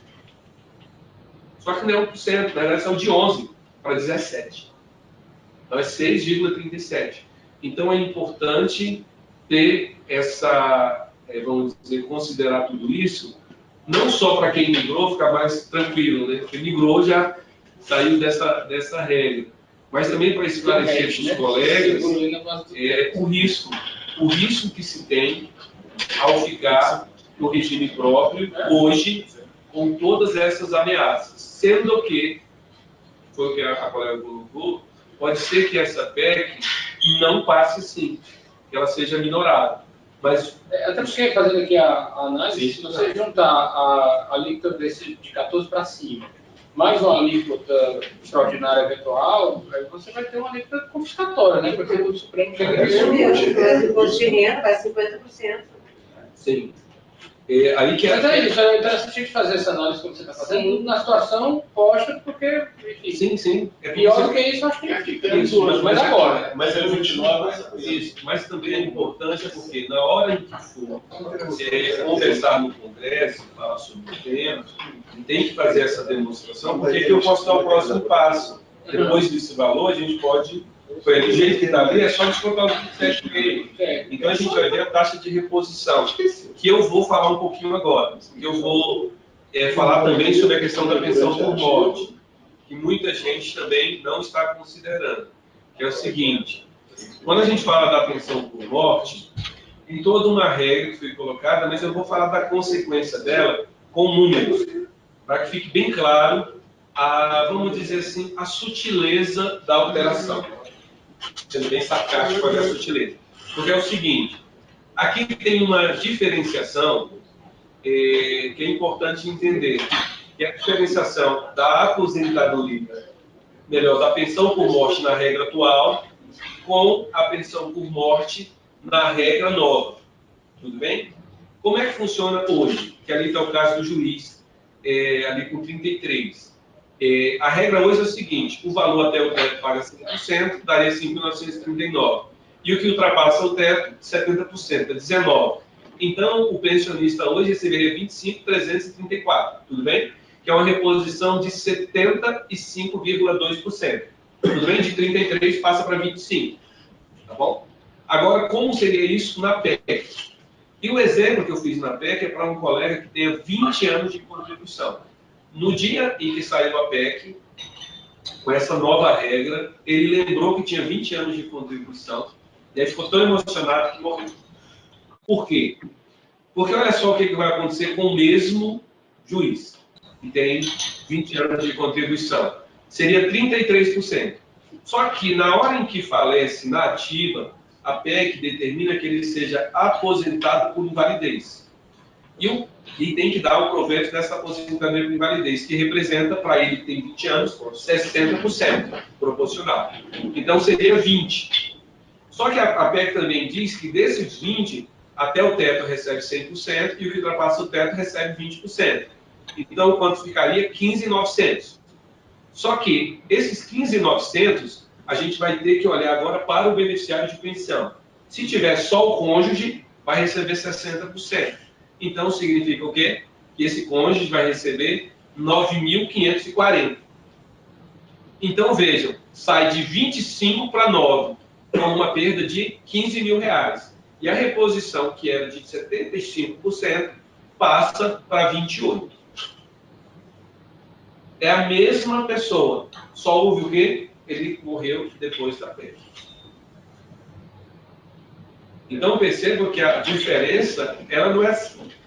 Só que não é 1%, na verdade são de 11% para 17%. Então é 6,37%. Então é importante ter essa, vamos dizer, considerar tudo isso, não só para quem migrou ficar mais tranquilo, né? Porque migrou já saiu dessa regra, mas também para esclarecer para os colegas o risco que se tem ao ficar no regime próprio hoje com todas essas ameaças, sendo que, foi o que a colega colocou, pode ser que essa PEC não passe sim, que ela seja minorada. Mas, até porque, fazendo aqui a análise, se você juntar a alíquota de 14 para cima, mais uma alíquota extraordinária eventual, aí você vai ter uma alíquota confiscatória, né? Porque o Supremo quer o imposto de renda vai 50%. Sim. Aí que Mas é isso, é interessante a gente fazer essa análise como você está fazendo, na situação posta, porque, enfim, sim. Pior do que isso, acho que isso, mas agora. Mas ele continua Isso, mas também é importante porque na hora em que for conversar no Congresso, falar sobre o tema, tem que fazer essa demonstração, porque é que eu posso dar o próximo passo. Depois desse valor, a gente pode, do jeito que está ali, é só descontar os 27,5. Então a gente vai ver a taxa de reposição, que eu vou falar um pouquinho agora. Eu vou falar também sobre a questão da pensão por morte, que muita gente também não está considerando, que é o seguinte: quando a gente fala da pensão por morte, tem toda uma regra que foi colocada, mas eu vou falar da consequência dela com números, para que fique bem claro vamos dizer assim, a sutileza da alteração. Sendo bem sarcástico, olha a sutileza. Porque é o seguinte, aqui tem uma diferenciação que é importante entender, que é a diferenciação da aposentadoria, melhor, da pensão por morte na regra atual, com a pensão por morte na regra nova. Tudo bem? Como é que funciona hoje? Que ali está o caso do juiz, ali com 33. A regra hoje é o seguinte: o valor até o teto paga 5%, daria 5.939. E o que ultrapassa o teto, 70%, é 19%. Então, o pensionista hoje receberia 25.334, tudo bem? Que é uma reposição de 75,2%. Tudo bem? De 33 passa para 25. Tá bom? Agora, como seria isso na PEC? E o exemplo que eu fiz na PEC é para um colega que tenha 20 anos de contribuição. No dia em que saiu a PEC, com essa nova regra, ele lembrou que tinha 20 anos de contribuição, e aí ficou tão emocionado que morreu. Por quê? Porque olha só o que vai acontecer com o mesmo juiz, que tem 20 anos de contribuição. Seria 33%. Só que na hora em que falece na ativa, a PEC determina que ele seja aposentado por invalidez. E tem que dar o proveito dessa aposentadoria por invalidez, que representa, para ele que tem 20 anos, 60% proporcional. Então seria 20%. Só que a PEC também diz que desses 20%, até o teto recebe 100% e o que ultrapassa o teto recebe 20%. Então, quanto ficaria? 15.900. Só que esses 15.900, a gente vai ter que olhar agora para o beneficiário de pensão. Se tiver só o cônjuge, vai receber 60%. Então, significa o quê? Que esse cônjuge vai receber 9.540. Então, vejam, sai de 25 para 9, com uma perda de 15 mil reais. E a reposição, que era de 75%, passa para 28%. É a mesma pessoa, só houve o quê? Ele morreu depois da perda. Então percebam que a diferença, ela não é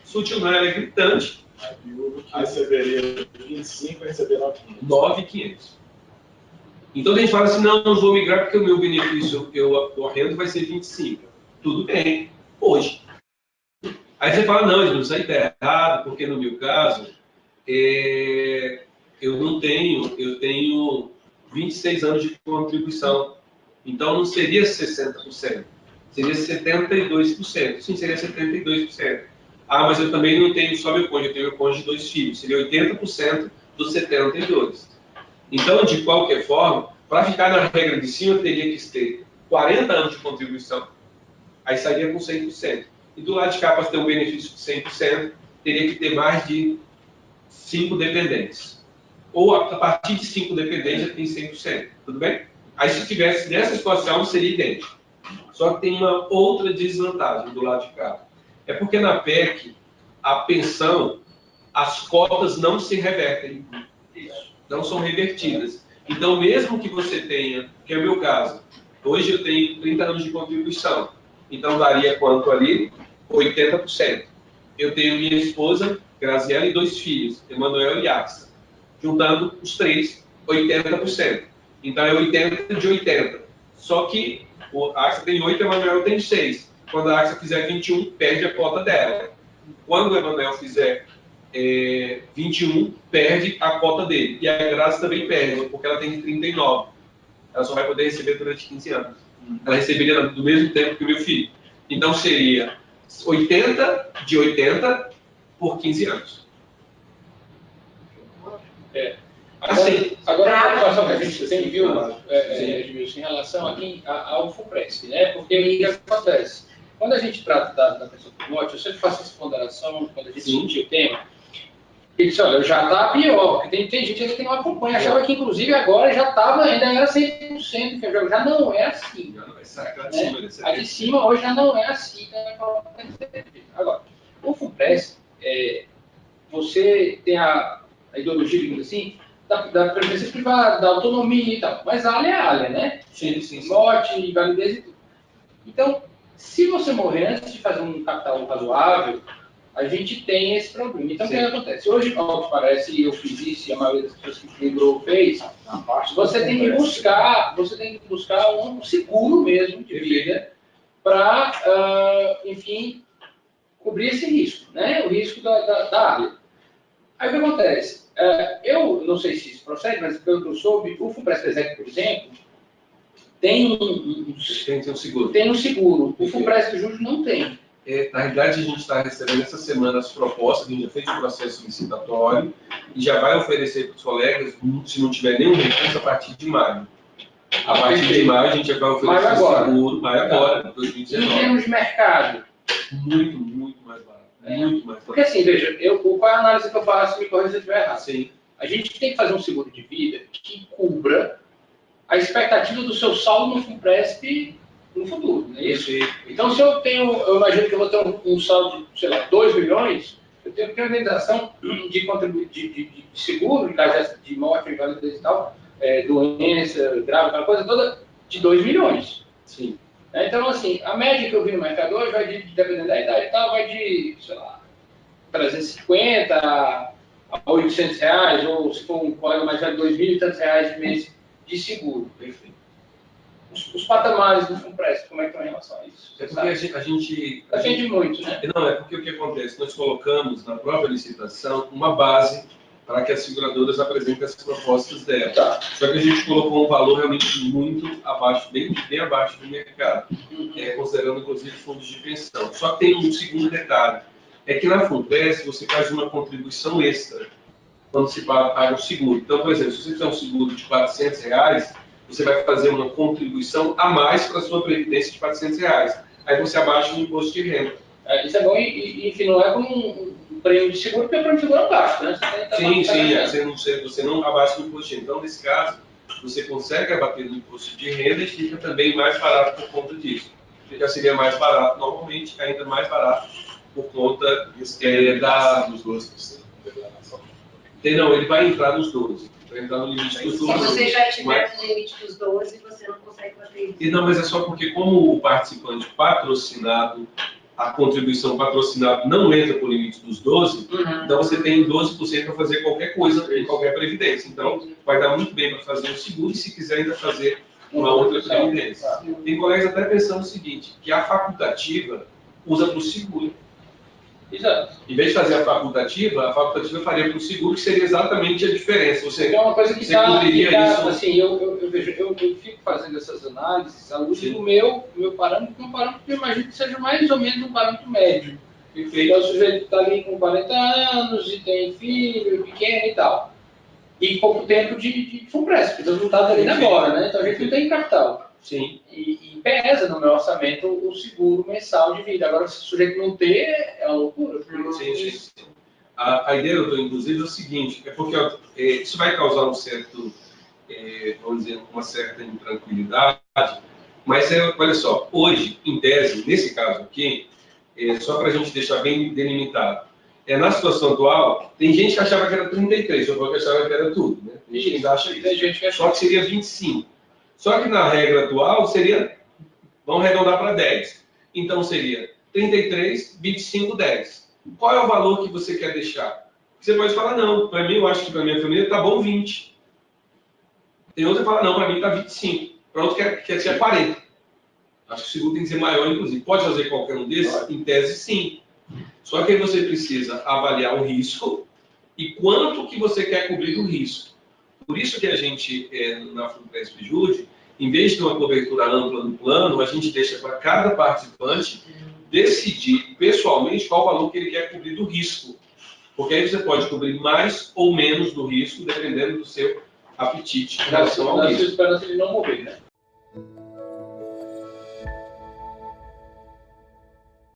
sutil, não, ela é gritante. A viúva que receberia 25 vai receber 9.500. 9.500. Então a gente fala assim, não vou migrar porque o meu benefício, o rendo vai ser 25. Tudo bem, hoje. Aí você fala, não, isso aí está errado, porque no meu caso, eu tenho 26 anos de contribuição. Então não seria 60%, seria 72%. Sim, seria 72%. Ah, mas eu também não tenho só meu cônjuge, eu tenho meu cônjuge de 2 filhos. Seria 80% dos 72%. Então, de qualquer forma, para ficar na regra de cima, eu teria que ter 40 anos de contribuição. Aí sairia com 100%. E do lado de cá, para ter um benefício de 100%, teria que ter mais de 5 dependentes. Ou a partir de 5 dependentes já tem 100%. Tudo bem? Aí se tivesse nessa situação, seria idêntico. Só que tem uma outra desvantagem do lado de cá. É porque na PEC, a pensão, as cotas não se revertem. Não são revertidas. Então, mesmo que você tenha, que é o meu caso, hoje eu tenho 30 anos de contribuição. Então, daria quanto ali? 80%. Eu tenho minha esposa, Graziela, e 2 filhos, Emanuel e Axa. Juntando os 3, 80%. Então, é 80 de 80. Só que a Axa tem 8, a Emanuel tem 6. Quando a Axa fizer 21, perde a cota dela. Quando o Emanuel fizer 21, perde a cota dele. E a Grazi também perde, porque ela tem 39. Ela só vai poder receber durante 15 anos. Ela receberia do mesmo tempo que o meu filho. Então seria 80 de 80 por 15 anos. Agora a preocupação que a gente tem, viu, Edmilson, em relação aqui ao FUNPRESP, né? Porque o que acontece? Quando a gente trata da pessoa com morte, eu sempre faço essa ponderação, quando a gente discute o tema, ele disse, olha, já está pior, porque tem gente que não acompanha, achava que inclusive agora já estava, ainda era 100%, que eu já não é assim. A de cima hoje já não é assim. Agora, o FUNPRESP, você tem a ideologia, digamos assim, da previdência privada, da autonomia e tal, mas a área é a área, né? Sim. Morte, validez e tudo. Então, se você morrer antes de fazer um capital razoável, a gente tem esse problema. Então, o que acontece? Hoje, ao que parece, eu fiz isso e a maioria das pessoas que lembrou fez, você tem que buscar um seguro mesmo de vida para, enfim, cobrir esse risco, né? O risco da área. Aí o que acontece? Eu não sei se isso procede, mas pelo que eu soube, o FUNPRESP, por exemplo, tem um seguro. Tem um seguro. O FUNPRESP Júnior não tem. Na realidade, a gente está recebendo essa semana as propostas, a gente já fez o processo licitatório e já vai oferecer para os colegas, se não tiver nenhum recurso, a partir de maio. A partir de maio, a gente já vai oferecer o seguro, maio agora, 2019. Em termos de mercado? Muito mais barato. Muito mais barato. Porque assim, veja, qual é a análise que eu faço, me corrija se eu estiver errado. Sim. A gente tem que fazer um seguro de vida que cubra a expectativa do seu saldo no FUNPRESP no futuro, não é isso? Então, se eu imagino que eu vou ter um saldo de, sei lá, 2 milhões, eu tenho que ter uma indenização de seguro, em caso de morte, invalidez e tal, doença grave, aquela coisa toda, de 2 milhões. Sim. Então, assim, a média que eu vi no mercado hoje vai dependendo da idade e tal, vai de, sei lá, 350 a R$800, ou se for um colega mais velho, R$2.000 e tantos de mês de seguro. Perfeito. Os patamares do FUNPRESP, como é que estão em relação a isso? É porque a gente depende muito, né? Não, é porque o que acontece? Nós colocamos na própria licitação uma base para que as seguradoras apresentem as propostas dela. Tá. Só que a gente colocou um valor realmente muito abaixo, bem abaixo do mercado, considerando inclusive fundos de pensão. Só que tem um segundo detalhe, é que na FUNPRESP você faz uma contribuição extra quando se paga o seguro. Então, por exemplo, se você tem um seguro de R$400, você vai fazer uma contribuição a mais para a sua previdência de R$400. Aí você abaixa o imposto de renda. Isso é bom e que não é como um prêmio de seguro, porque o prêmio de seguro é um gasto, né? Você não abaixa o imposto de renda. Então, nesse caso, você consegue abater no imposto de renda e fica também mais barato por conta disso. Já seria mais barato normalmente, ainda mais barato por conta dos 12%. Não, ele vai entrar nos 12%. Vai entrar no limite dos 12%. Se você já tiver no limite dos 12%, você não consegue bater isso. Não, mas é só porque como o participante patrocinado, a contribuição patrocinada não entra por limite dos 12%, então você tem 12% para fazer qualquer coisa em qualquer previdência. Então, vai dar muito bem para fazer o seguro e, se quiser, ainda fazer uma outra previdência. Tem colegas até pensando o seguinte, que a facultativa usa para o seguro. Exato. Em vez de fazer a facultativa faria para o seguro, que seria exatamente a diferença. Você, é uma coisa que poderia isso... assim, eu fico fazendo essas análises à luz do meu parâmetro, que é um parâmetro que eu imagino que seja mais ou menos um parâmetro médio. Então, o sujeito está ali com 40 anos e tem filho, pequeno e tal. E pouco tempo de FUNPRESP, porque não está ali agora, né? Então a gente não tem capital. Sim. E pesa no meu orçamento o seguro mensal de vida. Agora, se o sujeito não ter, é uma loucura. Sim. A ideia, doutor, inclusive, é o seguinte, é porque isso vai causar um certo, vamos dizer, uma certa intranquilidade, mas olha só, hoje, em tese, nesse caso aqui, só para a gente deixar bem delimitado, na situação atual, tem gente que achava que era 33, eu que achava que era tudo, né? Tem gente que acha isso. Só que seria 25. Só que na regra atual seria, vamos arredondar para 10. Então seria 33, 25, 10. Qual é o valor que você quer deixar? Você pode falar, não, para mim, eu acho que para minha família está bom 20. Tem outro que fala, não, para mim está 25. Para outro quer ser 40. Acho que o seguro tem que ser maior, inclusive. Pode fazer qualquer um desses? Em tese, sim. Só que aí você precisa avaliar o risco e quanto que você quer cobrir do risco. Por isso que a gente, na FUNPRESP Jude, em vez de ter uma cobertura ampla no plano, a gente deixa para cada participante decidir pessoalmente qual o valor que ele quer cobrir do risco. Porque aí você pode cobrir mais ou menos do risco, dependendo do seu apetite em relação ao risco. Na esperança de não morrer, né?